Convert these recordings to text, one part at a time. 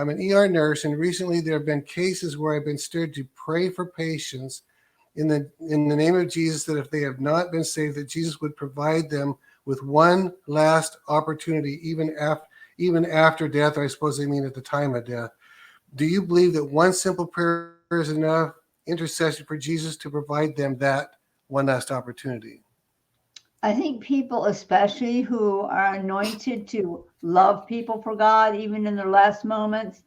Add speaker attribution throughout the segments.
Speaker 1: I'm an ER nurse, and recently there have been cases where I've been stirred to pray for patients in the name of Jesus, that if they have not been saved, that Jesus would provide them with one last opportunity, even after death, or I suppose they mean at the time of death. Do you believe that one simple prayer is enough intercession for Jesus to provide them that one last opportunity?
Speaker 2: I think people, especially who are anointed to love people for God, even in their last moments.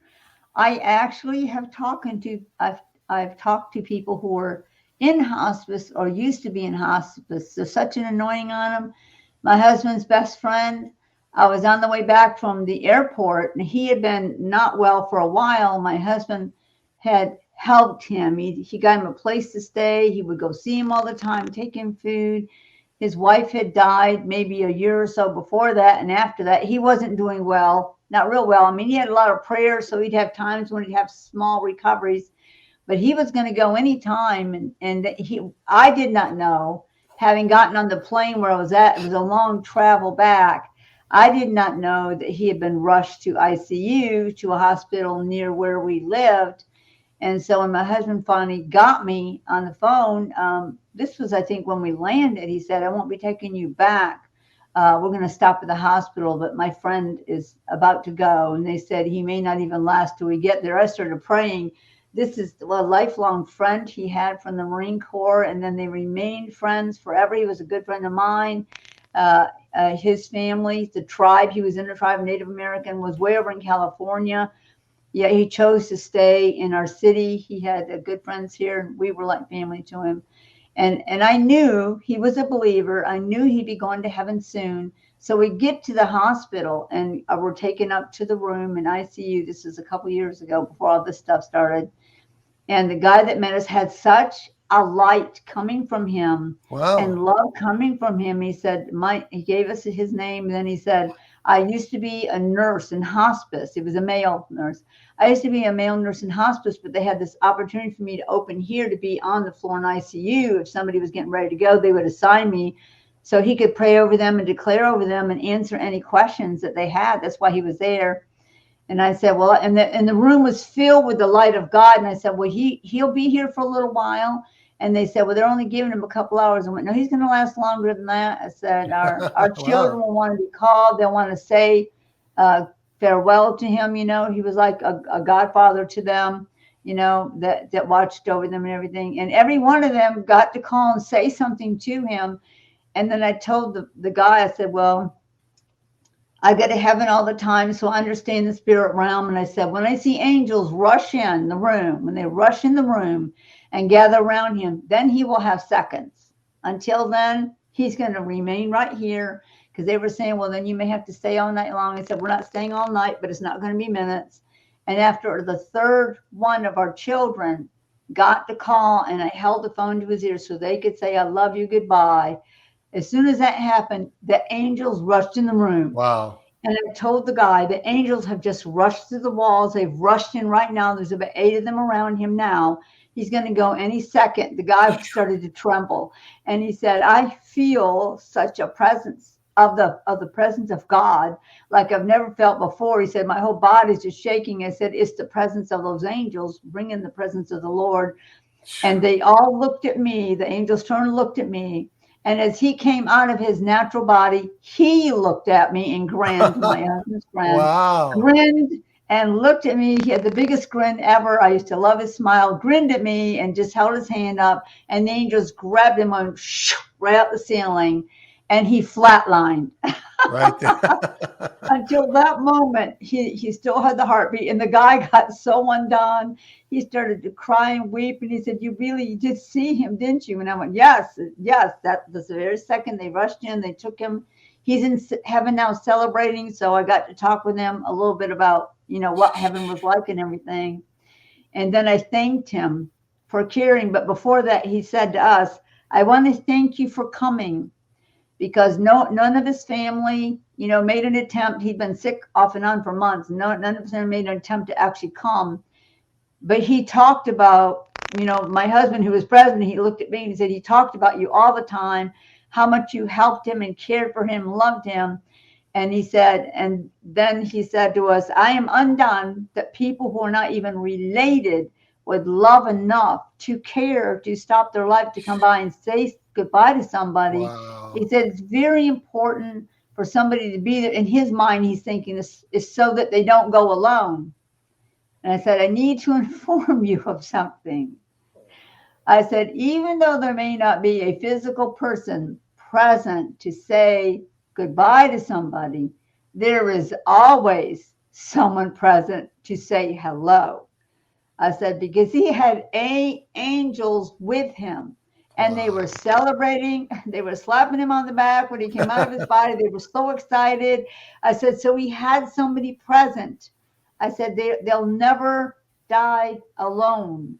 Speaker 2: I actually have I've talked to people who are in hospice or used to be in hospice. There's such an anointing on them. My husband's best friend, I was on the way back from the airport, and he had been not well for a while. My husband had helped him. He got him a place to stay. He would go see him all the time, take him food. His wife had died maybe a year or so before that, and after that, he wasn't doing well, not real well. I mean, he had a lot of prayers, so he'd have times when he'd have small recoveries, but he was going to go anytime. And I did not know, having gotten on the plane where I was at, it was a long travel back. I did not know that he had been rushed to ICU, to a hospital near where we lived. And so when my husband finally got me on the phone, this was, I think, when we landed, he said, I won't be taking you back. We're going to stop at the hospital, but my friend is about to go. And they said he may not even last till we get there. I started praying. This is a lifelong friend he had from the Marine Corps, and then they remained friends forever. He was a good friend of mine. His family, the tribe, he was in the tribe, Native American, was way over in California. Yeah, he chose to stay in our city. He had good friends here, and we were like family to him. And I knew he was a believer. I knew he'd be going to heaven soon. So we get to the hospital, and we're taken up to the room in ICU. This was a couple years ago, before all this stuff started. And the guy that met us had such a light coming from him.
Speaker 1: Wow.
Speaker 2: And love coming from him. He said, he gave us his name. And then he said, I used to be a nurse in hospice. He was a male nurse. I used to be a male nurse in hospice, but they had this opportunity for me to open here, to be on the floor in ICU. If somebody was getting ready to go, they would assign me so he could pray over them and declare over them and answer any questions that they had. That's why he was there. And I said, well, and the room was filled with the light of God. And I said, well, he'll be here for a little while. And they said, well, they're only giving him a couple hours. I went, no, he's going to last longer than that. I said, our children will want to be called. They'll want to say farewell to him. You know, he was like a godfather to them, you know, that watched over them and everything. And every one of them got to call and say something to him. And then I told the guy, I said, well, I go to heaven all the time, so I understand the spirit realm. And I said, when I see angels rush in the room, when they rush in the room and gather around him, then he will have seconds. Until then, he's going to remain right here, because they were saying, well, then you may have to stay all night long. I said, we're not staying all night, but it's not going to be minutes. And after the third one of our children got the call, and I held the phone to his ear so they could say, I love you, goodbye. As soon as that happened, the angels rushed in the room.
Speaker 1: Wow.
Speaker 2: And I told the guy, the angels have just rushed through the walls. They've rushed in right now. There's about 8 of them around him now. He's going to go any second. The guy started to tremble. And he said, I feel such a presence of the presence of God like I've never felt before. He said, my whole body's just shaking. I said, it's the presence of those angels bringing the presence of the Lord. And they all looked at me. The angels turned and looked at me. And as he came out of his natural body, he looked at me and grinned. My husband's friend.
Speaker 1: Wow.
Speaker 2: Grinned and looked at me. He had the biggest grin ever. I used to love his smile. Grinned at me and just held his hand up. And the angels grabbed him and right out the ceiling. And he flatlined.
Speaker 1: Right there.
Speaker 2: Until that moment, he still had the heartbeat. And the guy got so undone. He started to cry and weep. And he said, you did see him, didn't you? And I went, yes. That was the very second they rushed in. They took him. He's in heaven now celebrating. So I got to talk with him a little bit about, you know, what heaven was like and everything. And then I thanked him for caring. But before that, he said to us, I want to thank you for coming. Because none of his family, you know, made an attempt. He'd been sick off and on for months. None of them made an attempt to actually come. But he talked about, you know, my husband who was president, he looked at me and he said, he talked about you all the time, how much you helped him and cared for him, loved him. And he said, and then he said to us, I am undone that people who are not even related would love enough to care to stop their life to come by and say goodbye to somebody.
Speaker 1: Wow.
Speaker 2: He said it's very important for somebody to be there. In his mind, he's thinking this is so that they don't go alone. And I said, I need to inform you of something. I said, even though there may not be a physical person present to say goodbye to somebody, there is always someone present to say hello. I said, because he had angels with him, and they were celebrating. They were slapping him on the back when he came out of his body. They were so excited. I said, so he had somebody present. I said, they'll never die alone.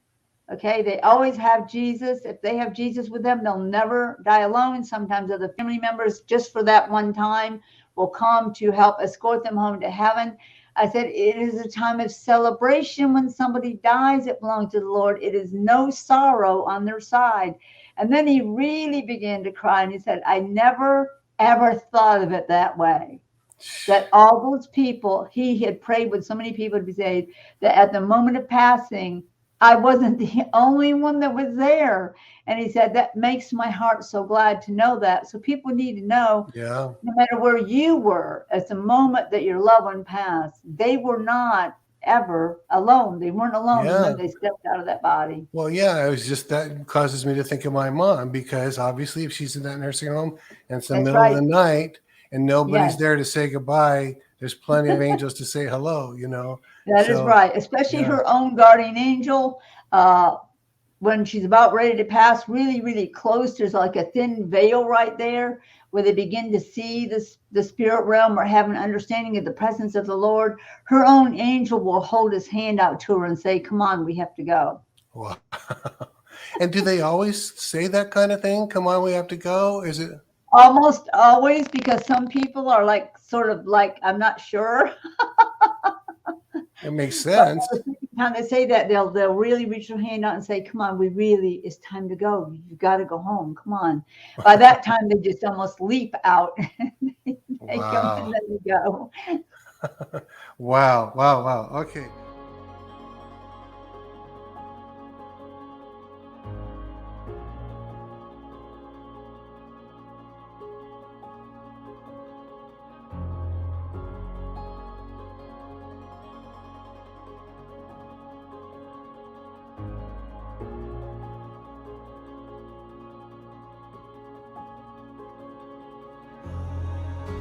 Speaker 2: Okay, they always have Jesus. If they have Jesus with them, they'll never die alone. Sometimes other family members, just for that one time, will come to help escort them home to heaven. I said, it is a time of celebration when somebody dies. It belongs to the Lord. It is no sorrow on their side. And then he really began to cry, and he said, I never, ever thought of it that way. That all those people, he had prayed with so many people to be saved, that at the moment of passing, I wasn't the only one that was there. And he said, that makes my heart so glad to know that. So people need to know, no matter where you were at the moment that your loved one passed, they were not ever alone. They weren't alone when they stepped out of that body.
Speaker 1: Well, yeah, it was just that causes me to think of my mom, because obviously if she's in that nursing home and it's the middle of the night and nobody's there to say goodbye, there's plenty of angels to say hello, you know.
Speaker 2: That is right. Especially her own guardian angel. When she's about ready to pass, really, really close, there's like a thin veil right there where they begin to see the spirit realm or have an understanding of the presence of the Lord. Her own angel will hold his hand out to her and say, come on, we have to go.
Speaker 1: Wow. And do they always say that kind of thing? Come on, we have to go? Is it?
Speaker 2: Almost always, because some people are like, sort of like, I'm not sure.
Speaker 1: It makes sense.
Speaker 2: Time they say that, they'll really reach their hand out and say, come on, it's time to go. You've got to go home. Come on. By that time, they just almost leap out. They come and let you go.
Speaker 1: Wow. Okay.